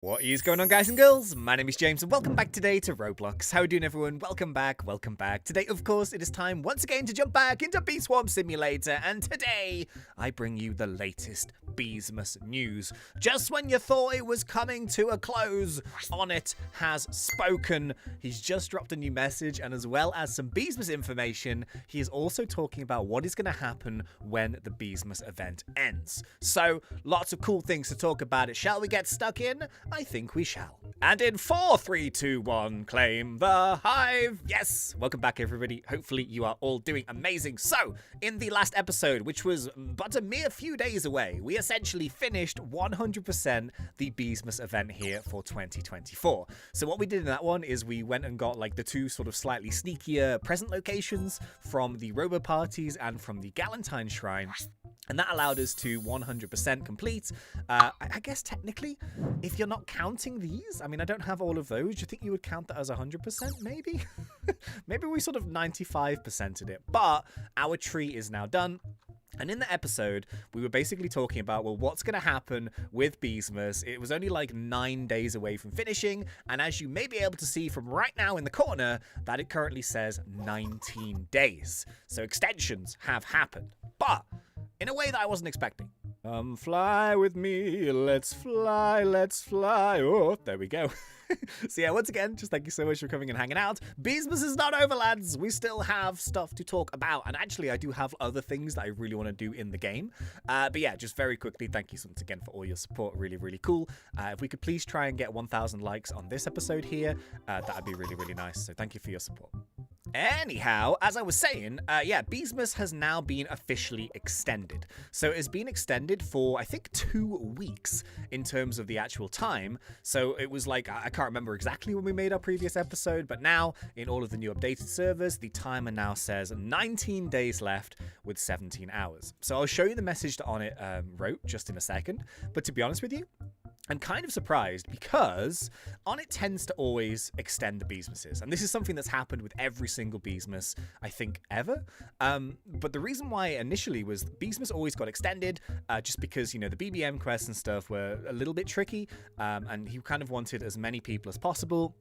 What is going on, guys and girls? My name is James and welcome back today to Roblox. How are you doing, everyone? Welcome back, welcome back. Today, of course, it is time once again to jump back into Bee Swarm Simulator, and today I bring you the latest Beesmas news. Just when you thought it was coming to a close, Onett has spoken. He's just dropped a new message, and as well as some Beesmas information, he is also talking about what is going to happen when the Beesmas event ends. So, lots of cool things to talk about. Shall we get stuck in? I think we shall. And in 4, 3, 2, 1, claim the hive. Yes, welcome back, everybody. Hopefully you are all doing amazing. So, in the last episode, which was but a mere few days away, we essentially finished 100% the Beesmas event here for 2024. So what we did in that one is we went and got like the two sort of slightly sneakier present locations from the Robo Parties and from the Galentine Shrine. And that allowed us to 100% complete. I guess technically, if you're not counting these, I mean, I don't have all of those. Do you think you would count that as 100%? Maybe? Maybe we sort of 95%ed it. But our tree is now done. And in the episode, we were basically talking about, well, what's going to happen with Beesmas. It was only like 9 days away from finishing. And as you may be able to see from right now in the corner, that it currently says 19 days. So extensions have happened. But in a way that I wasn't expecting. Come fly with me, let's fly, let's fly. Oh, there we go. So yeah, once again, just thank you so much for coming and hanging out. Beesmas is not over, lads. We still have stuff to talk about. And actually, I do have other things that I really want to do in the game. But yeah, just very quickly, thank you once again for all your support. Really, really cool. If we could please try and get 1,000 likes on this episode here, that'd be really, really nice. So thank you for your support. Anyhow, as I was saying, yeah, Beesmas has now been officially extended. So it's been extended for, I think, 2 weeks in terms of the actual time. So it was like, I can't remember exactly when we made our previous episode, but now in all of the new updated servers, the timer now says 19 days left with 17 hours. So I'll show you the message that Onett wrote just in a second. But to be honest with you, I'm kind of surprised because Onett tends to always extend the Beesmases. And this is something that's happened with every single Beesmas, I think, ever. But the reason why initially was Beesmas always got extended just because, you know, the BBM quests and stuff were a little bit tricky. And he kind of wanted as many people as possible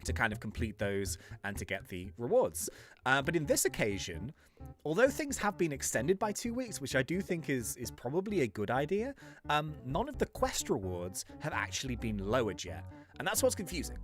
to kind of complete those and to get the rewards. But in this occasion, although things have been extended by 2 weeks, which I do think is probably a good idea, none of the quest rewards have actually been lowered yet. And that's what's confusing.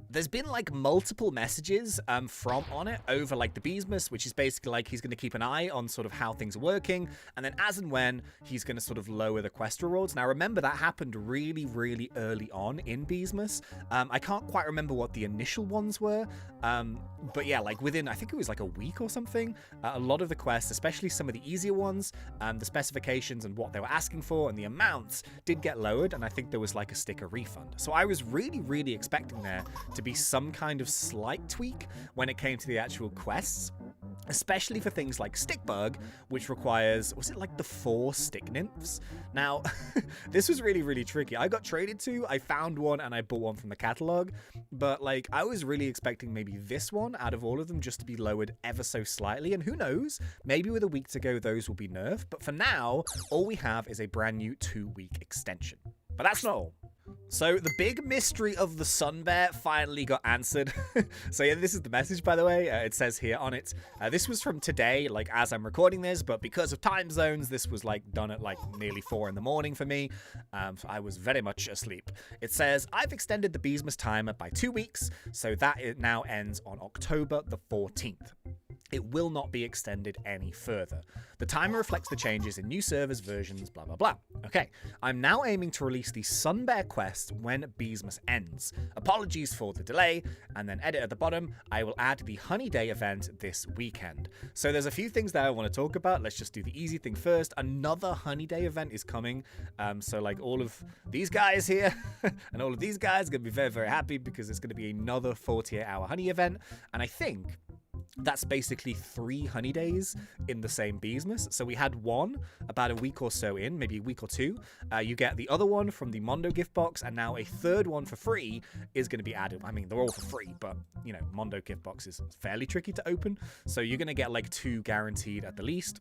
There's been like multiple messages from Onett over like the Beesmas, which is basically like he's going to keep an eye on sort of how things are working. And then as and when he's going to sort of lower the quest rewards. Now, remember that happened really, really early on in Beesmas. I can't quite remember what the initial ones were. But yeah, like within, I think it was like a week or something, a lot of the quests, especially some of the easier ones, the specifications and what they were asking for and the amounts did get lowered. And I think there was like a sticker refund. So I was really, really expecting there to be some kind of slight tweak when it came to the actual quests, especially for things like Stickbug, which requires, was it like the 4 stick nymphs? Now, this was really, really tricky. I got traded to, I found one and I bought one from the catalog, but like I was really expecting maybe this one out of all of them just to be lowered ever so slightly, and who knows, maybe with a week to go those will be nerfed, but for now, all we have is a brand new 2-week extension. But that's not all. So the big mystery of the Sunbear finally got answered. So yeah, this is the message, by the way. It says here on it. This was from today, like as I'm recording this, but because of time zones, this was like done at like nearly 4 in the morning for me. So I was very much asleep. It says, I've extended the Beesmas timer by 2 weeks, so that it now ends on October the 14th. It will not be extended any further. The timer reflects the changes in new servers, versions, blah, blah, blah. Okay, I'm now aiming to release the Sunbear quest when Beesmas ends. Apologies for the delay, and then edit at the bottom, I will add the Honey Day event this weekend. So there's a few things that I want to talk about. Let's just do the easy thing first. Another Honey Day event is coming. So like all of these guys here and all of these guys are going to be very, very happy because it's going to be another 48-hour honey event. And I think that's basically 3 honey days in the same Beesmas. So we had one about a week or so in, maybe a week or 2. You get the other one from the Mondo gift box, and now a third one for free is going to be added. I mean, they're all for free, but, you know, Mondo gift box is fairly tricky to open. So you're going to get like 2 guaranteed at the least.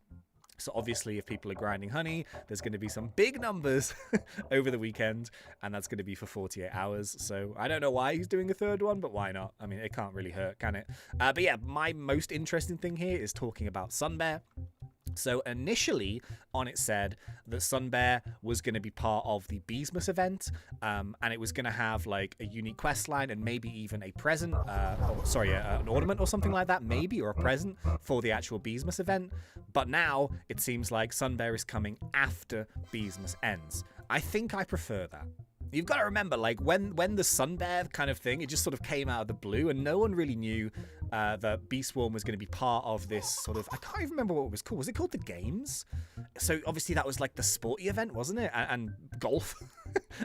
So obviously, if people are grinding honey, there's going to be some big numbers over the weekend, and that's going to be for 48 hours. So I don't know why he's doing a third one, but why not? I mean, it can't really hurt, can it? But yeah, my most interesting thing here is talking about Sunbear. So initially, Onett said that Sunbear was going to be part of the Beesmas event, and it was going to have like a unique quest line and maybe even a present, an ornament or something like that, maybe, or a present for the actual Beesmas event. But now it seems like Sunbear is coming after Beesmas ends. I think I prefer that. You've got to remember, like, when the Sunbear kind of thing, it just sort of came out of the blue, and no one really knew that Bee Swarm was going to be part of this sort of... I can't even remember what it was called. Was it called the Games? So, obviously, that was, like, the sporty event, wasn't it? And golf,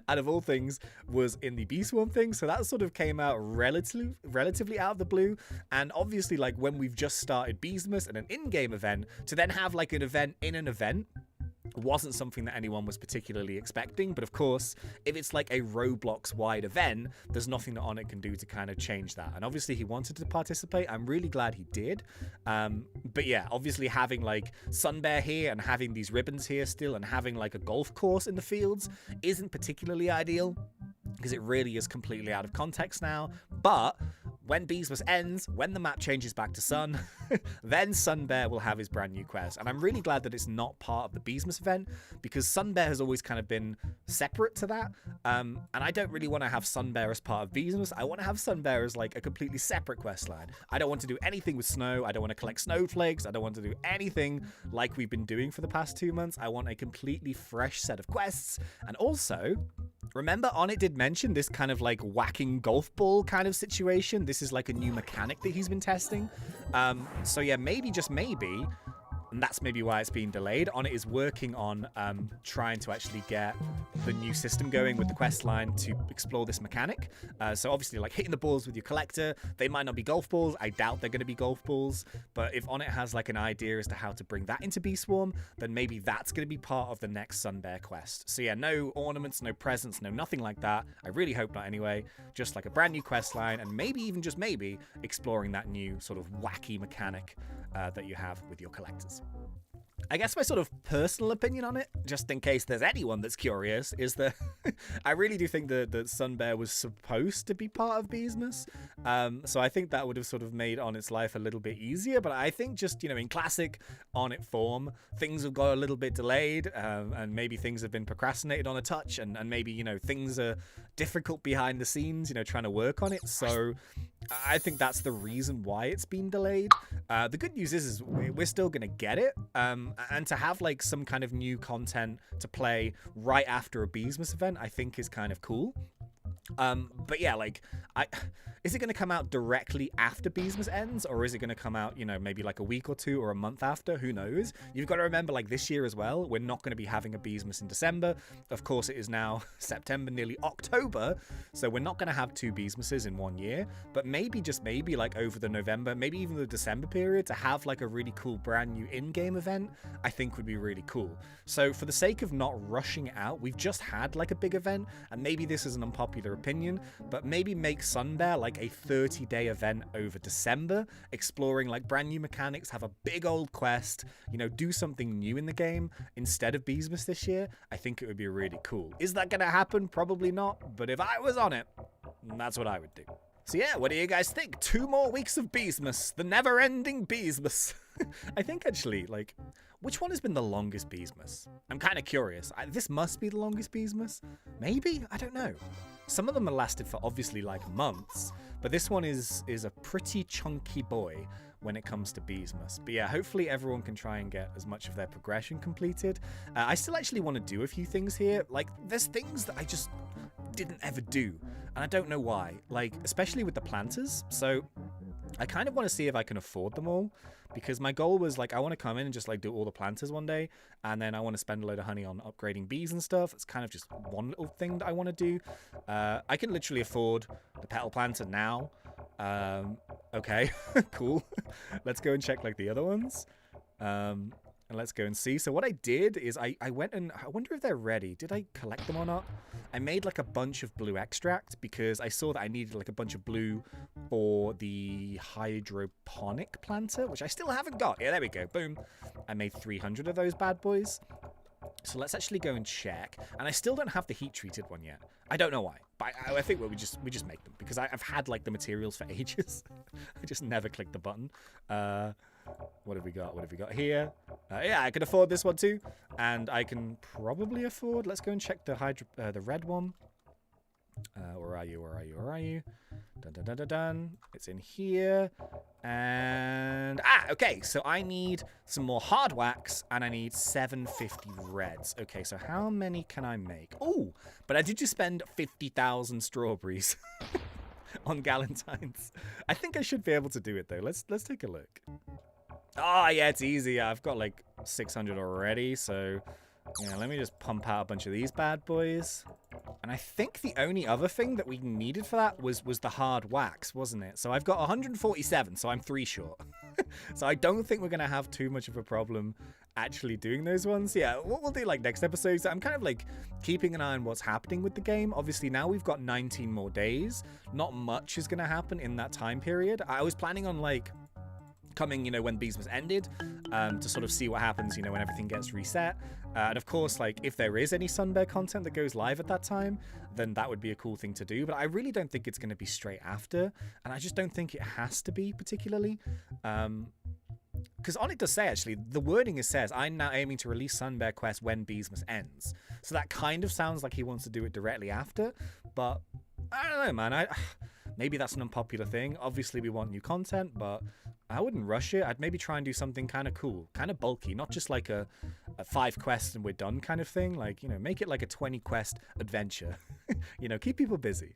out of all things, was in the Bee Swarm thing. So, that sort of came out relatively out of the blue. And, obviously, like, when we've just started Beesmas and an in-game event, to then have, like, an event in an event wasn't something that anyone was particularly expecting. But of course, if it's like a Roblox wide event, there's nothing that Onett can do to kind of change that. And obviously he wanted to participate. I'm really glad he did. But yeah, obviously having like Sunbear here and having these ribbons here still and having like a golf course in the fields isn't particularly ideal, because it really is completely out of context now. But when Beesmas ends, when the map changes back to Sun, then Sunbear will have his brand new quest. And I'm really glad that it's not part of the Beesmas event, because Sunbear has always kind of been separate to that. And I don't really want to have Sunbear as part of Beesmas. I want to have Sunbear as like a completely separate quest line. I don't want to do anything with snow. I don't want to collect snowflakes. I don't want to do anything like we've been doing for the past 2 months. I want a completely fresh set of quests. And also, remember, Onett did mention this kind of like whacking golf ball kind of situation. This is like a new mechanic that he's been testing. So yeah, maybe, just maybe, and that's maybe why it's being delayed, Onett is working on trying to actually get the new system going with the quest line to explore this mechanic. So obviously, like hitting the balls with your collector, they might not be golf balls. I doubt they're going to be golf balls. But if Onett has like an idea as to how to bring that into Bee Swarm, then maybe that's going to be part of the next Sunbear quest. So yeah, no ornaments, no presents, no nothing like that. I really hope not anyway. Just like a brand new quest line, and maybe even just maybe exploring that new sort of wacky mechanic that you have with your collectors. I guess my sort of personal opinion on it, just in case there's anyone that's curious, is that I really do think that Sunbear was supposed to be part of Beesmas. So I think that would have sort of made Onett's life a little bit easier. But I think just, you know, in classic Onett form, things have got a little bit delayed, and maybe things have been procrastinated on a touch, and maybe, you know, things are difficult behind the scenes, you know, trying to work on it. So I think that's the reason why it's been delayed. The good news is we're still going to get it. And to have like some kind of new content to play right after a Beesmas event, I think is kind of cool. But yeah, like, is it going to come out directly after Beesmas ends, or is it going to come out, you know, maybe like a week or two or a month after? Who knows? You've got to remember, like, this year as well, we're not going to be having a Beesmas in December. Of course, it is now September, nearly October, so we're not going to have 2 Beesmases in 1 year. But maybe, just maybe, like over the November, maybe even the December period, to have like a really cool brand new in-game event, I think would be really cool. So for the sake of not rushing out, we've just had like a big event, and maybe this is an unpopular opinion, but maybe make Sunbear like a 30-day event over December, exploring like brand new mechanics, have a big old quest, you know, do something new in the game instead of Beesmas this year. I think it would be really cool. Is that going to happen? Probably not, but if I was Onett, that's what I would do. So yeah, what do you guys think? 2 more weeks of Beesmas, the never-ending Beesmas. I think actually, like, which one has been the longest Beesmas? I'm kind of curious. This must be the longest Beesmas? Maybe? I don't know. Some of them have lasted for obviously like months, but this one is a pretty chunky boy when it comes to Beesmas. But yeah, hopefully everyone can try and get as much of their progression completed. I still actually want to do a few things here. Like, there's things that I just didn't ever do, and I don't know why. Like, especially with the planters. So I kind of want to see if I can afford them all, because my goal was like, I want to come in and just like do all the planters one day, and then I want to spend a load of honey on upgrading bees and stuff. It's kind of just one little thing that I want to do. I can literally afford the petal planter now. Okay, cool. Let's go and check like the other ones. And let's go and see. So what I did is I went and I wonder if they're ready. Did I collect them or not? I made like a bunch of blue extract because I saw that I needed like a bunch of blue for the hydroponic planter, which I still haven't got. Yeah, there we go. Boom. I made 300 of those bad boys. So let's actually go and check. And I still don't have the heat treated one yet. I don't know why, but I think we just make them because I've had like the materials for ages. I just never clicked the button. What have we got? What have we got here? Yeah, I can afford this one too, and I can probably afford. Let's go and check the red one. Where are you? Where are you? Where are you? Dun dun dun dun dun. It's in here. And okay. So I need some more hard wax, and I need 750 reds. Okay, so how many can I make? Oh, but I did just spend 50,000 strawberries on Galentine's. I think I should be able to do it though. Let's take a look. Oh yeah, it's easy. I've got like 600 already, so yeah, let me just pump out a bunch of these bad boys. And I think the only other thing that we needed for that was the hard wax, wasn't it? So I've got 147, so I'm 3 short. So I don't think we're going to have too much of a problem actually doing those ones. Yeah, what we'll do like next episode, so I'm kind of like keeping an eye on what's happening with the game. Obviously now we've got 19 more days. Not much is going to happen in that time period. I was planning on like coming, you know, when Beesmas ended, to sort of see what happens, you know, when everything gets reset. And of course, like, if there is any Sunbear content that goes live at that time, then that would be a cool thing to do. But I really don't think it's going to be straight after. And I just don't think it has to be particularly. Because Onett does say, actually, the wording says, I'm now aiming to release Sunbear Quest when Beesmas ends. So that kind of sounds like he wants to do it directly after. But I don't know, man. Maybe that's an unpopular thing. Obviously, we want new content, but I wouldn't rush it. I'd maybe try and do something kind of cool, kind of bulky, not just like a 5 quests and we're done kind of thing. Like, you know, make it like a 20 quest adventure. You know, keep people busy.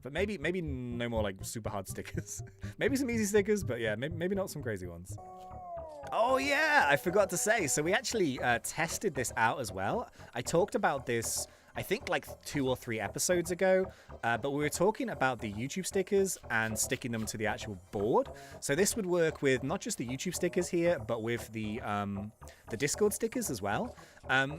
But maybe no more like super hard stickers. Maybe some easy stickers, but yeah, maybe not some crazy ones. Oh yeah, I forgot to say. So we actually tested this out as well. I talked about this, I think like 2 or 3 episodes ago, but we were talking about the YouTube stickers and sticking them to the actual board. So this would work with not just the YouTube stickers here, but with the Discord stickers as well.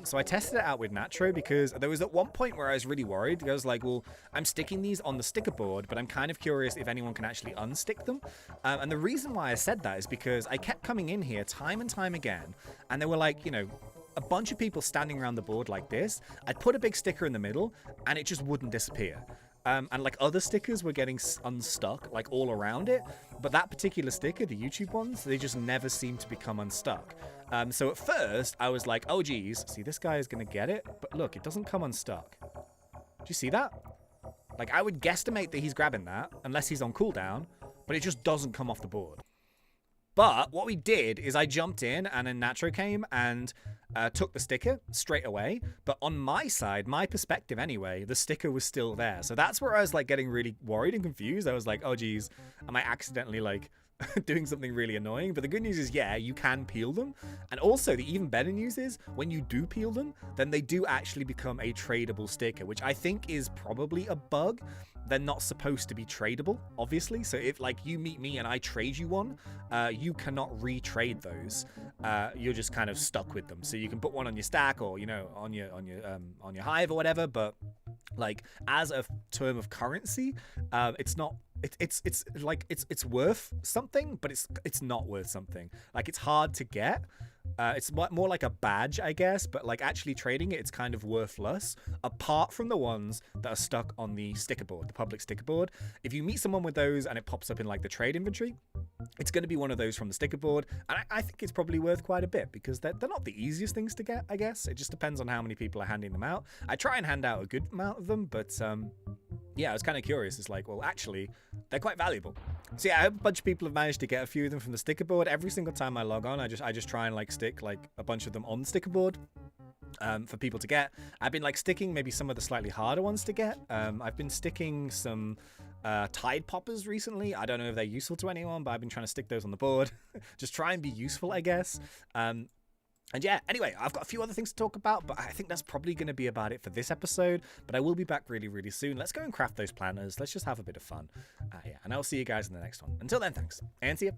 So I tested it out with Natro because there was at one point where I was really worried. I was like, well, I'm sticking these on the sticker board, but I'm kind of curious if anyone can actually unstick them. And the reason why I said that is because I kept coming in here time and time again, and they were like, you know, a bunch of people standing around the board like this. I'd put a big sticker in the middle and it just wouldn't disappear. And like other stickers were getting unstuck like all around it. But that particular sticker, the YouTube ones, they just never seem to become unstuck. So at first I was like, oh geez, see, this guy is going to get it. But look, it doesn't come unstuck. Do you see that? Like I would guesstimate that he's grabbing that unless he's on cooldown, but it just doesn't come off the board. But what we did is I jumped in and then Natro came and took the sticker straight away. But on my side, my perspective anyway, the sticker was still there. So that's where I was like getting really worried and confused. I was like, oh geez, am I accidentally like doing something really annoying? But the good news is, yeah, you can peel them. And also the even better news is when you do peel them, then they do actually become a tradable sticker, which I think is probably a bug. They're not supposed to be tradable, obviously. So if like you meet me and I trade you one, you cannot retrade those. You're just kind of stuck with them. So you can put one on your stack or, you know, on your hive or whatever. But like as a term of currency, it's not. It's like it's worth something, but it's not worth something. Like it's hard to get. It's more like a badge, I guess, but like actually trading it, it's kind of worthless, apart from the ones that are stuck on the sticker board, the public sticker board. If you meet someone with those and it pops up in like the trade inventory, it's going to be one of those from the sticker board, and I think it's probably worth quite a bit because they're not the easiest things to get, I guess. It just depends on how many people are handing them out. I try and hand out a good amount of them, but yeah, I was kind of curious. It's like, well, actually, they're quite valuable. So yeah, I hope a bunch of people have managed to get a few of them from the sticker board. Every single time I log on, I just try and like stick like a bunch of them on the sticker board for people to get. I've been like sticking maybe some of the slightly harder ones to get. I've been sticking some Tide Poppers recently. I don't know if they're useful to anyone, but I've been trying to stick those on the board. Just try and be useful, I guess. And yeah, anyway, I've got a few other things to talk about, but I think that's probably going to be about it for this episode. But I will be back really, really soon. Let's go and craft those planners. Let's just have a bit of fun. Yeah, and I'll see you guys in the next one. Until then, thanks. And see ya.